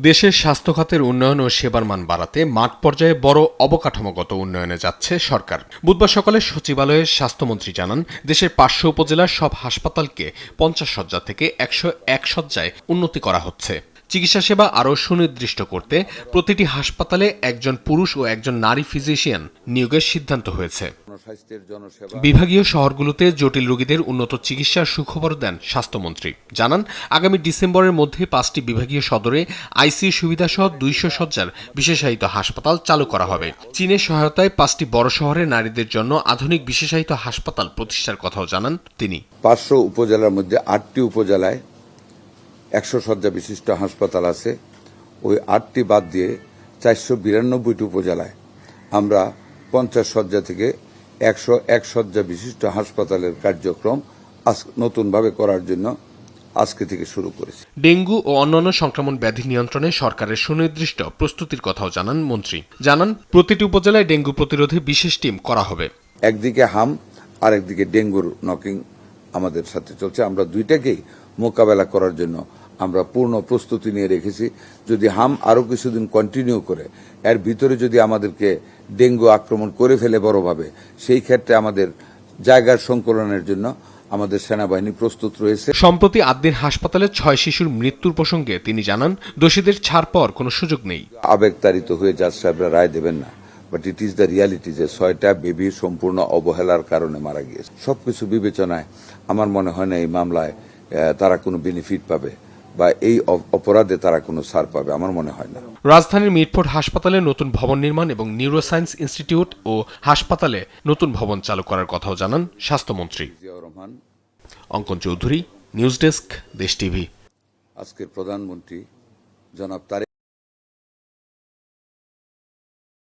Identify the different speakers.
Speaker 1: দেশের স্বাস্থ্য খাতের উন্নয়ন ও সেবার মান বাড়াতে মাঠ পর্যায়ে বড় অবকাঠামোগত উন্নয়নে যাচ্ছে সরকার। বুধবার সকালে সচিবালয়ে স্বাস্থ্যমন্ত্রী জানান, দেশের ৫০০ উপজেলার সব হাসপাতালকে ৫০ শয্যা থেকে ১০১ শয্যায় উন্নতি করা হচ্ছে। চিকিৎসা সেবা আরও সুনির্দিষ্ট করতে প্রতিটি হাসপাতালে একজন পুরুষ ও একজন নারী ফিজিশিয়ান নিয়োগের সিদ্ধান্ত হয়েছে। বিভাগীয় শহরগুলোতে জটিল রোগীদের উন্নত চিকিৎসার সুখবর দেন স্বাস্থ্যমন্ত্রী। জানান, আগামী ডিসেম্বরের মধ্যে ৫টি বিভাগীয় সদরে আইসিইউ সুবিধাসহ ২০০ শয্যার বিশেষায়িত হাসপাতাল চালু করা হবে। চীনের সহায়তায় ৫টি বড় শহরে নারীদের জন্য আধুনিক বিশেষায়িত হাসপাতাল প্রতিষ্ঠার কথাও জানান তিনি।
Speaker 2: ৫০০ উপজেলার মধ্যে ৮টি উপজেলায় ১০০ শয্যা বিশিষ্ট হাসপাতাল আছে। ওই ৮টি বাদ দিয়ে ৪৯২টি উপজেলায় আমরা ৫০ শয্যা থেকে ১০১ শয্যা বিশিষ্ট হাসপাতালের কার্যক্রম নতুনভাবে করার জন্য আজকে থেকে শুরু করেছি।
Speaker 1: ডেঙ্গু ও অন্যান্য সংক্রমণ ব্যাধি নিয়ন্ত্রণে সরকারের সুনির্দিষ্ট প্রস্তুতির কথাও জানান মন্ত্রী। জানান, প্রতিটি উপজেলায় ডেঙ্গু প্রতিরোধে বিশেষ টিম করা হবে।
Speaker 2: একদিকে হাম আর একদিকে ডেঙ্গুর নকিং আমাদের সাথে চলছে। আমরা দুইটাকেই মোকাবেলা করার জন্য আমরা পূর্ণ প্রস্তুতি নিয়ে রেখেছি। যদি হাম আরো কিছুদিন কন্টিনিউ করে, এর ভিতরে যদি আমাদেরকে ডেঙ্গু আক্রমণ করে ফেলে বড়ভাবে, সেই ক্ষেত্রে আমাদের জায়গার সংকলনের জন্য আমাদের সেনাবাহিনী প্রস্তুত রয়েছে।
Speaker 1: সম্প্রতি আদ্দিন হাসপাতালে ৬ শিশুর মৃত্যুর প্রসঙ্গে তিনি জানান, দোষীদের ছাড় পাওয়ার কোনো সুযোগ নেই।
Speaker 2: আবেগতাড়িত হয়ে জাজ সাহেবরা রায় দেবেন না, but it is the reality যে ৬টা বেবি সম্পূর্ণ অবহেলার কারণে মারা গিয়েছে। সবকিছু বিবেচনায় আমার মনে হয় না এই মামলায় তারা কোনো বেনিফিট পাবে বা এই অপরাধে তারা কোনো ছাড় পাবে, আমার মনে হয় না।
Speaker 1: রাজধানীর মিটফোর্ড হাসপাতালে নতুন ভবন নির্মাণ এবং নিউরোসায়েন্স ইনস্টিটিউট ও হাসপাতালে নতুন ভবন চালু করার কথাও জানান স্বাস্থ্যমন্ত্রী। অঙ্কন চৌধুরী, নিউজ ডেস্ক, দেশ টিভি।
Speaker 2: আজকের প্রধানমন্ত্রী জনাব তারেক